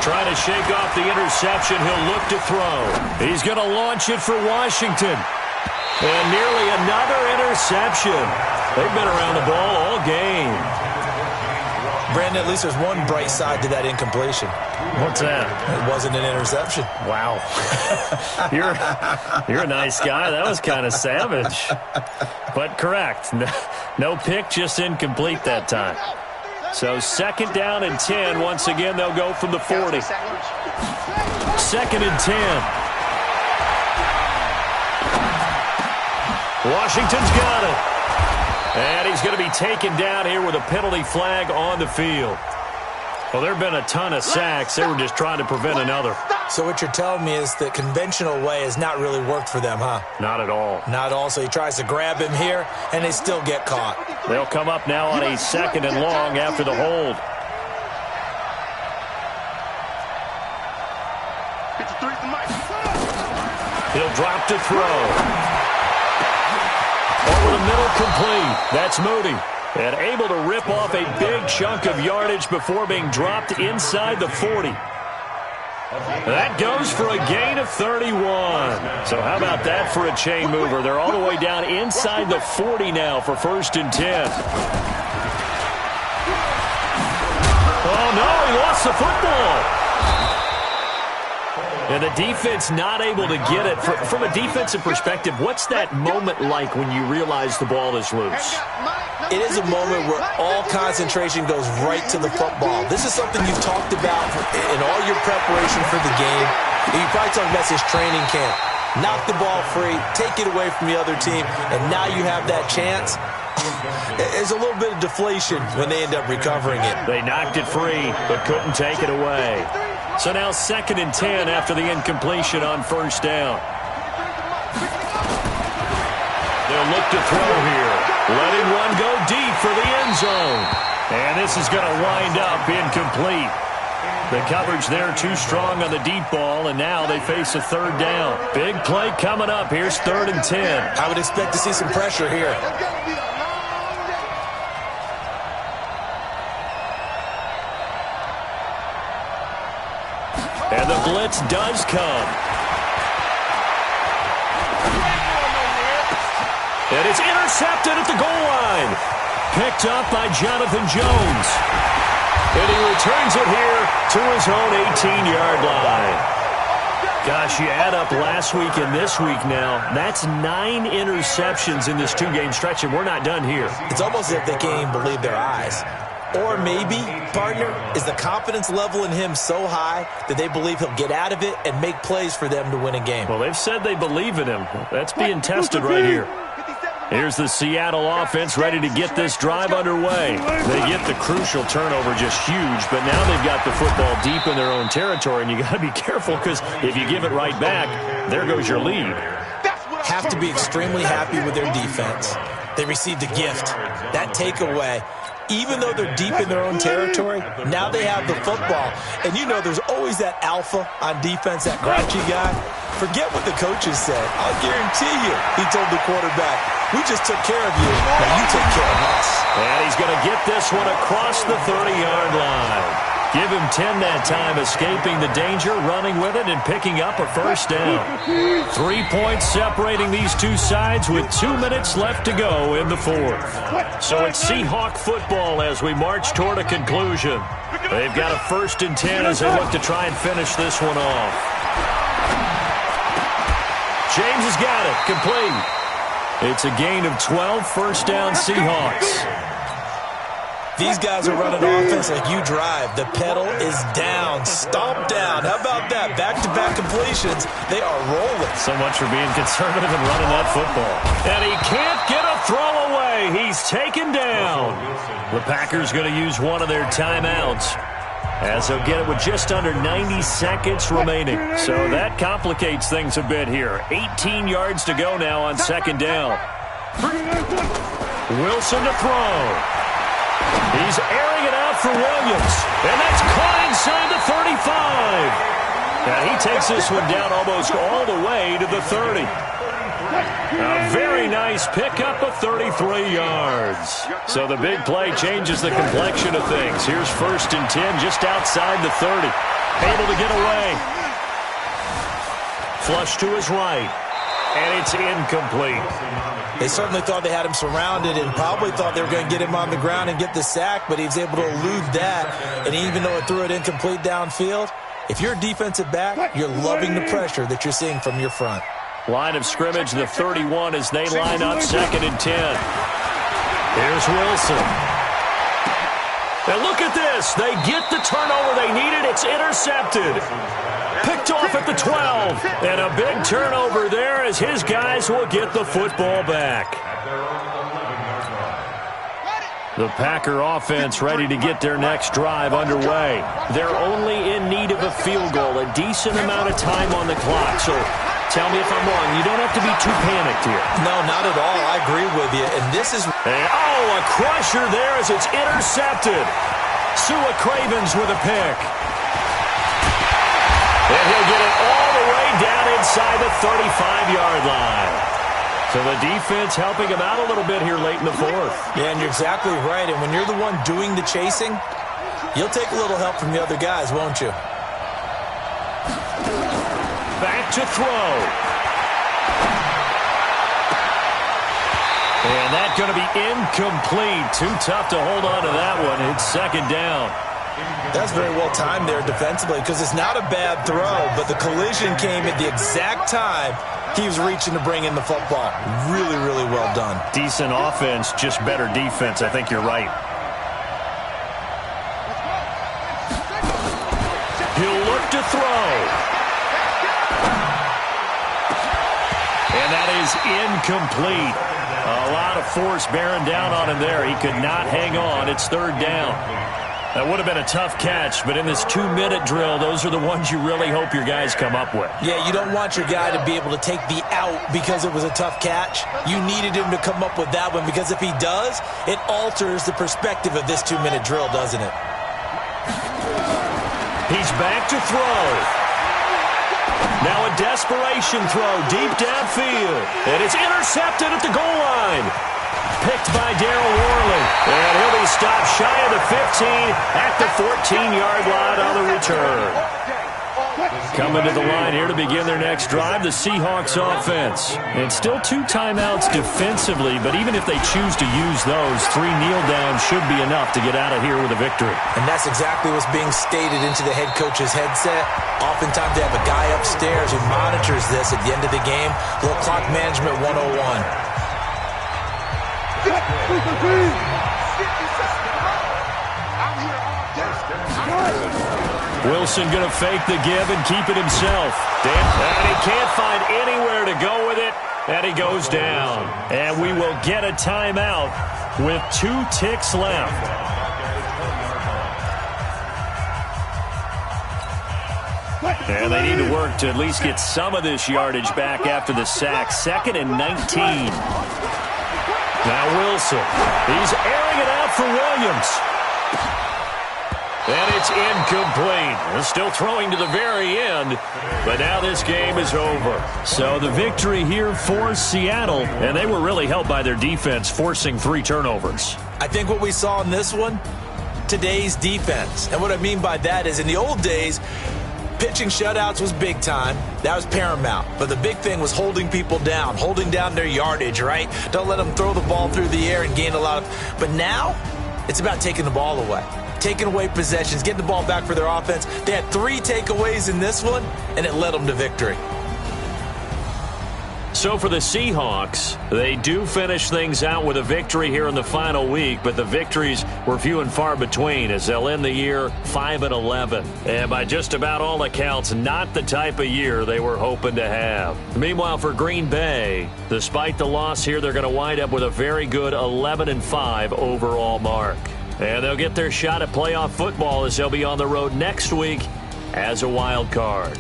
Trying to shake off the interception. He'll look to throw. He's going to launch it for Washington. And nearly another interception. They've been around the ball all game. Brandon, at least there's one bright side to that incompletion. What's that? It wasn't an interception. Wow. You're a nice guy. That was kind of savage. But correct. No pick, just incomplete that time. So 2nd down and 10. Once again, they'll go from the 40. 2nd and 10. Washington's got it. And he's going to be taken down here with a penalty flag on the field. Well, there have been a ton of sacks. They were just trying to prevent another. So what you're telling me is the conventional way has not really worked for them, huh? Not at all. Not at all. So he tries to grab him here, and they still get caught. They'll come up now on a 2nd and long after the hold. He'll drop to throw. Over the middle, complete. That's Moody. And able to rip off a big chunk of yardage before being dropped inside the 40. That goes for a gain of 31. So how about that for a chain mover? They're all the way down inside the 40 now for 1st and 10. Oh, no, he lost the football. And the defense not able to get it. From a defensive perspective, what's that moment like when you realize the ball is loose? It is a moment where all concentration goes right to the football. This is something you've talked about in all your preparation for the game. You probably talked about this training camp. Knock the ball free, take it away from the other team, and now you have that chance. There's a little bit of deflation when they end up recovering it. They knocked it free, but couldn't take it away. So now 2nd and 10 after the incompletion on 1st down. He'll look to throw here. Letting one go deep for the end zone. And this is going to wind up incomplete. The coverage there too strong on the deep ball, and now they face a third down. Big play coming up. Here's 3rd and 10. I would expect to see some pressure here. And the blitz does come. And it's intercepted at the goal line. Picked up by Jonathan Jones. And he returns it here to his own 18-yard line. Gosh, you add up last week and this week now, that's 9 interceptions in this 2-game stretch, and we're not done here. It's almost as if they can't even believe their eyes. Or maybe, partner, is the confidence level in him so high that they believe he'll get out of it and make plays for them to win a game. Well, they've said they believe in him. That's being tested right here. Here's the Seattle offense ready to get this drive underway. They get the crucial turnover just huge, but now they've got the football deep in their own territory, and you got to be careful because if you give it right back, there goes your lead. Have to be extremely happy with their defense. They received a gift. That takeaway, even though they're deep in their own territory, now they have the football. And you know there's always that alpha on defense, that grouchy guy. Forget what the coaches said. I'll guarantee you, he told the quarterback, we just took care of you, now you take care of us. And he's going to get this one across the 30-yard line. Give him 10 that time, escaping the danger, running with it, and picking up a first down. 3 points separating these two sides with 2 minutes left to go in the 4th. So it's Seahawk football as we march toward a conclusion. They've got a 1st and 10 as they look to try and finish this one off. James has got it, complete. It's a gain of 12, first down Seahawks. These guys are running offense like you drive. The pedal is down, stomp down. How about that? Back-to-back completions. They are rolling. So much for being conservative and running that football. And he can't get a throw away. He's taken down. The Packers going to use one of their timeouts, as they'll get it with just under 90 seconds remaining. So that complicates things a bit here. 18 yards to go now on 2nd down. Wilson to throw. He's airing it out for Williams. And that's caught inside the 35. Now he takes this one down almost all the way to the 30. A very nice pickup of 33 yards. So the big play changes the complexion of things. Here's 1st and 10 just outside the 30. Able to get away. Flush to his right. And it's incomplete. They certainly thought they had him surrounded and probably thought they were going to get him on the ground and get the sack, but he was able to elude that. And even though it threw it incomplete downfield, if you're a defensive back, you're loving the pressure that you're seeing from your front. Line of scrimmage, the 31 as they line up 2nd and 10. Here's Wilson. And look at this. They get the turnover they needed. It's intercepted. Picked off at the 12. And a big turnover there as his guys will get the football back. The Packer offense ready to get their next drive underway. They're only in need of a field goal, a decent amount of time on the clock. So tell me if I'm wrong. You don't have to be too panicked here. No, not at all. I agree with you. And this is... a crusher there as it's intercepted. Sua Cravens with a pick. And he'll get it all the way down inside the 35-yard line. So the defense helping him out a little bit here late in the 4th. Yeah, and you're exactly right. And when you're the one doing the chasing, you'll take a little help from the other guys, won't you? Back to throw. And that's going to be incomplete. Too tough to hold on to that one. It's 2nd down. That's very well timed there defensively because it's not a bad throw, but the collision came at the exact time he was reaching to bring in the football. Really, really well done. Decent offense, just better defense. I think you're right. He'll look to throw. And that is incomplete. A lot of force bearing down on him there. He could not hang on. It's 3rd down. That would have been a tough catch, but in this 2-minute drill, those are the ones you really hope your guys come up with. Yeah, you don't want your guy to be able to take the out because it was a tough catch. You needed him to come up with that one because if he does, it alters the perspective of this 2-minute drill, doesn't it? He's back to throw. Now a desperation throw deep downfield. And it's intercepted at the goal line. Picked by Darryl Worley. And he'll be stopped shy of the 15 at the 14-yard line on the return. Coming to the line here to begin their next drive, the Seahawks offense. And still 2 timeouts defensively, but even if they choose to use those, 3 kneel downs should be enough to get out of here with a victory. And that's exactly what's being stated into the head coach's headset. Oftentimes they have a guy upstairs who monitors this at the end of the game. Little clock management 101. Wilson going to fake the give and keep it himself. And he can't find anywhere to go with it, and he goes down. And we will get a timeout with 2 ticks left. And they need to work to at least get some of this yardage back after the sack. 2nd and 19. Now Wilson. He's airing it out for Williams. And it's incomplete. Still throwing to the very end, but now this game is over. So the victory here for Seattle, and they were really helped by their defense, forcing 3 turnovers. I think what we saw in this one, today's defense. And what I mean by that is in the old days, pitching shutouts was big time. That was paramount. But the big thing was holding people down, holding down their yardage, right? Don't let them throw the ball through the air and gain a lot of... But now, it's about taking the ball away. Taking away possessions, getting the ball back for their offense. They had 3 takeaways in this one, and it led them to victory. So for the Seahawks, they do finish things out with a victory here in the final week, but the victories were few and far between as they'll end the year 5-11. And by just about all accounts, not the type of year they were hoping to have. Meanwhile, for Green Bay, despite the loss here, they're going to wind up with a very good 11-5 overall mark. And they'll get their shot at playoff football as they'll be on the road next week as a wild card.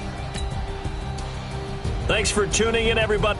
Thanks for tuning in, everybody.